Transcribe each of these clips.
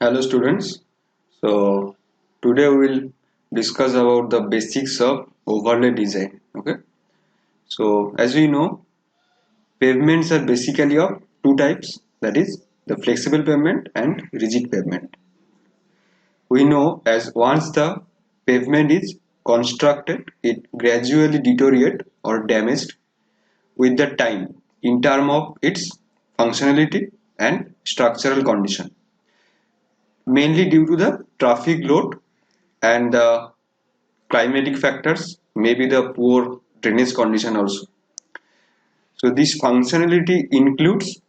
Hello students. So today we will discuss about the basics of overlay design. Okay. So as we know, pavements are basically of two types, that is the flexible pavement and rigid pavement. We know as once the pavement is constructed, it gradually deteriorate or damaged with the time in terms of its functionality and structural condition, mainly due to the traffic load and the climatic factors, maybe the poor drainage condition also. So this functionality includes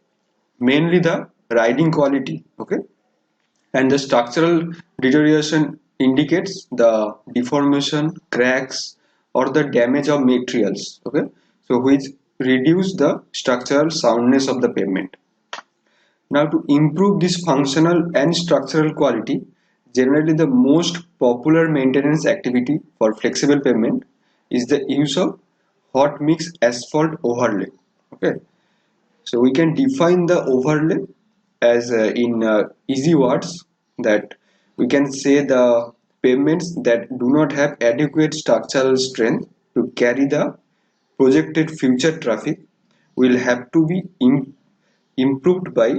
mainly the riding quality, okay, and the structural deterioration indicates the deformation, cracks, or the damage of materials, okay, so which reduce the structural soundness of the pavement. Now, to improve this functional and structural quality, generally the most popular maintenance activity for flexible pavement is the use of hot mix asphalt overlay. Okay, so we can define the overlay as in easy words that we can say the pavements that do not have adequate structural strength to carry the projected future traffic will have to be improved by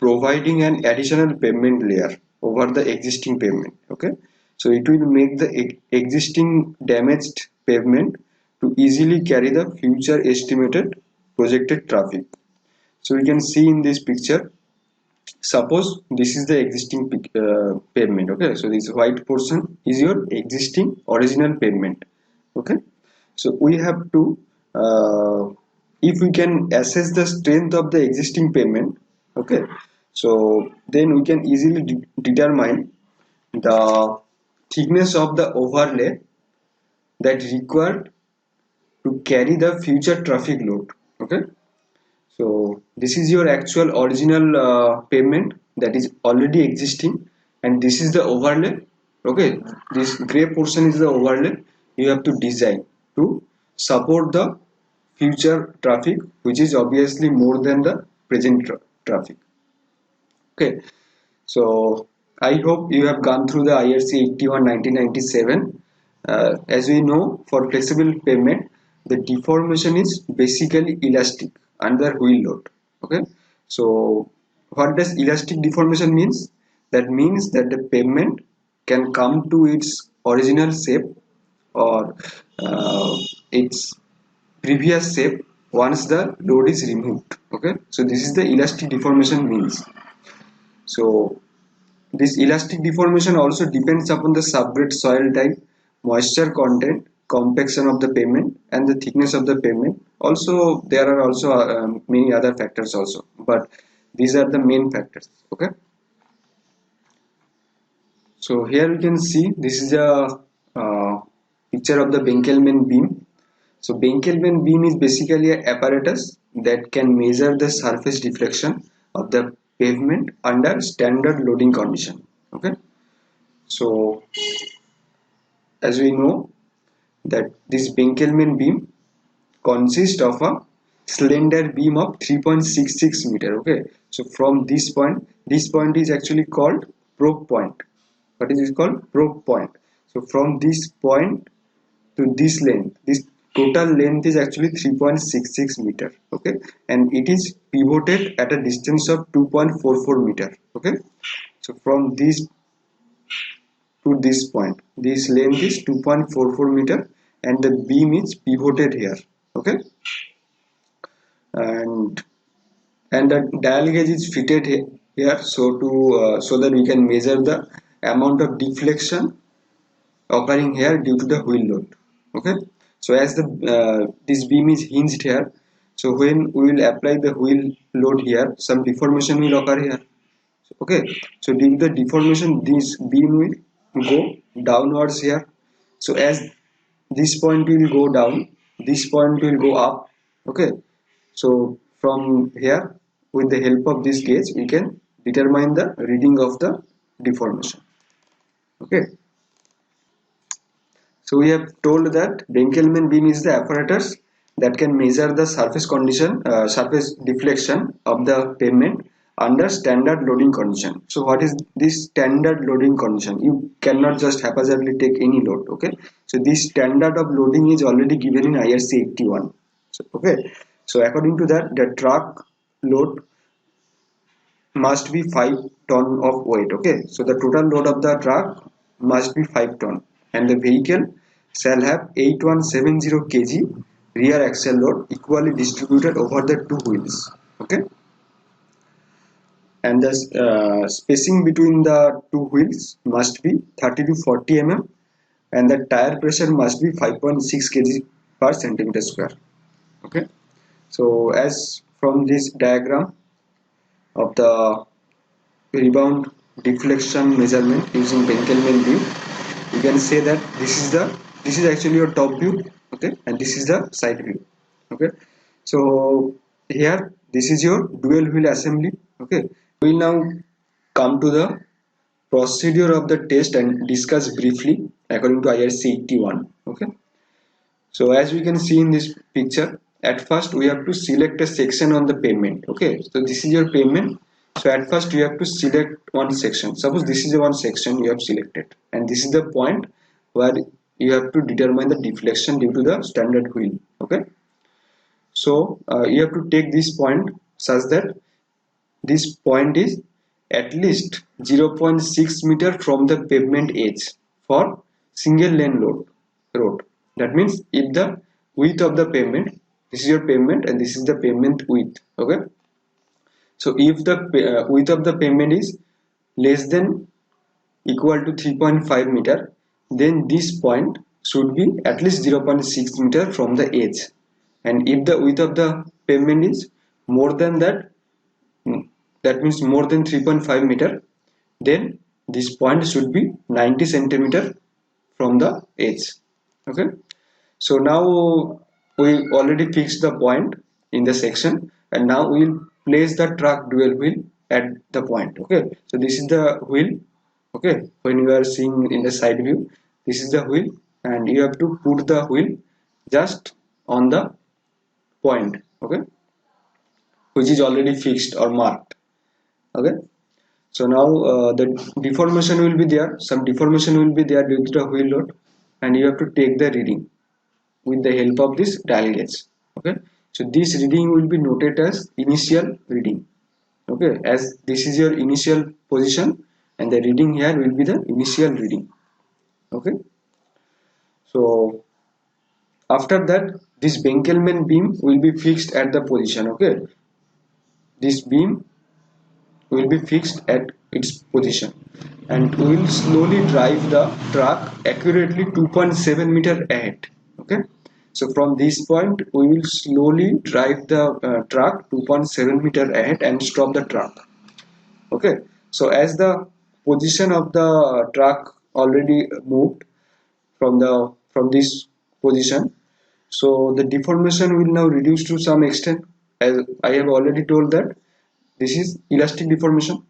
providing an additional pavement layer over the existing pavement. Okay, so it will make the existing damaged pavement to easily carry the future estimated projected traffic. So we can see in this picture, suppose this is the existing pavement. Okay, so this white portion is your existing original pavement. Okay, so we have to if we can assess the strength of the existing pavement, okay, so then we can easily determine the thickness of the overlay that required to carry the future traffic load. Okay, so this is your actual original pavement that is already existing, and this is the overlay. Okay, this gray portion is the overlay you have to design to support the future traffic, which is obviously more than the present traffic. Okay, so I hope you have gone through the IRC 81 1997. As we know, for flexible pavement, the deformation is basically elastic under wheel load. Okay, so what does elastic deformation means? That means that the pavement can come to its original shape or its previous shape once the load is removed. Okay, so this is the elastic deformation means. So this elastic deformation also depends upon the subgrade soil type, moisture content, compaction of the pavement, and the thickness of the pavement. Also, there are also many other factors also, but these are the main factors. Okay. So here you can see this is a picture of the Benkelman beam. So Benkelman beam is basically an apparatus that can measure the surface deflection of the pavement under standard loading condition. Okay. So as we know that this Benkelman beam consists of a slender beam of 3.66 meter. Okay, so from this point is actually called probe point. What is it called? Probe point. So from this point to this length, this total length is actually 3.66 meter. Okay, and it is pivoted at a distance of 2.44 meter. Okay, so from this to this point, this length is 2.44 meter, and the beam is pivoted here. Okay, and the dial gauge is fitted here, so to so that we can measure the amount of deflection occurring here due to the wheel load. Okay, so as the this beam is hinged here, so when we will apply the wheel load here, some deformation will occur here. Okay, so due to the deformation, this beam will go downwards here. So as this point will go down, this point will go up. Okay, so from here, with the help of this gauge, we can determine the reading of the deformation. Okay, so we have told that Benkelman beam is the apparatus that can measure the surface condition, surface deflection of the pavement under standard loading condition. So what is this standard loading condition? You cannot just haphazardly take any load. Okay, so this standard of loading is already given in IRC 81. So, okay, so according to that, the truck load must be 5 ton of weight. Okay, so the total load of the truck must be 5 ton, and the vehicle shall have 8170 kg rear axle load equally distributed over the two wheels. Okay, and the spacing between the two wheels must be 30 to 40 mm, and the tire pressure must be 5.6 kg per centimeter square. Okay, so as from this diagram of the rebound deflection measurement using Benkelman beam, you can say that this is actually your top view. Okay, and this is the side view. Okay, so here this is your dual wheel assembly. Okay, we will now come to the procedure of the test and discuss briefly according to IRC 81. Okay, so as we can see in this picture, at first we have to select a section on the pavement. Okay, so this is your pavement. So at first you have to select one section. Suppose this is the one section you have selected, and this is the point where you have to determine the deflection due to the standard wheel. Okay, so you have to take this point such that this point is at least 0.6 meter from the pavement edge for single lane road. That means if the width of the pavement, this is your pavement and this is the pavement width. Okay, so if the width of the pavement is less than equal to 3.5 meter, then this point should be at least 0.6 meter from the edge, and if the width of the pavement is more than that, that means more than 3.5 meter, then this point should be 90 centimeter from the edge. Okay, so now we already fixed the point in the section, and now we will place the truck dual wheel at the point. Okay, so this is the wheel. Okay, when you are seeing in the side view, this is the wheel, and you have to put the wheel just on the point. Okay, which is already fixed or marked. Okay, so now the deformation will be there, some deformation will be there due to the wheel load, and you have to take the reading with the help of this dial gauge. Okay, so this reading will be noted as initial reading. Okay, as this is your initial position, and the reading here will be the initial reading. Okay, so after that this Benkelman beam will be fixed at the position. Okay, this beam will be fixed at its position, and we will slowly drive the truck accurately 2.7 meter ahead. Okay, so from this point we will slowly drive the truck 2.7 meter ahead and stop the truck. Okay, so as the position of the truck already moved from this position, so the deformation will now reduce to some extent. As I have already told that this is elastic deformation,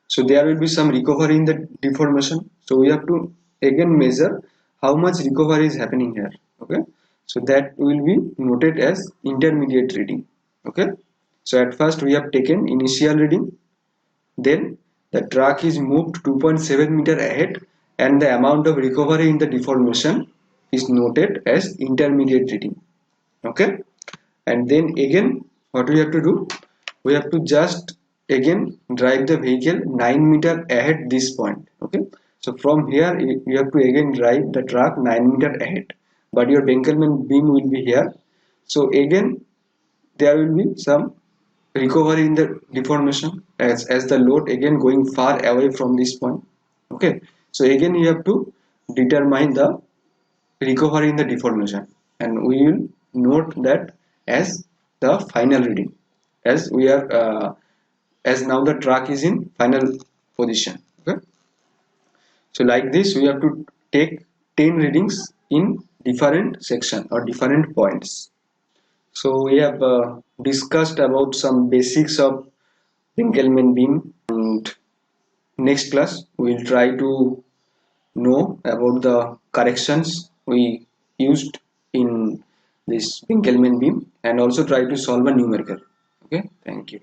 so there will be some recovery in the deformation. So we have to again measure how much recovery is happening here. Okay, so that will be noted as intermediate reading. Okay, so at first we have taken initial reading, then the truck is moved 2.7 meter ahead, and the amount of recovery in the deformation is noted as intermediate reading. Okay, and then again what we have to do, we have to just again drive the vehicle 9 meter ahead this point. Okay, so from here you have to again drive the truck 9 meter ahead, but your Benkelman beam will be here. So again there will be some recovery in the deformation as the load again going far away from this point. Okay, so again you have to determine the recovery in the deformation, and we will note that as the final reading, as we are as now the truck is in final position. Okay, so like this we have to take 10 readings in different section or different points. So we have discussed about some basics of Winkelmann beam, and next class we will try to know about the corrections we used in this Winkelmann beam, and also try to solve a numerical. Okay, thank you.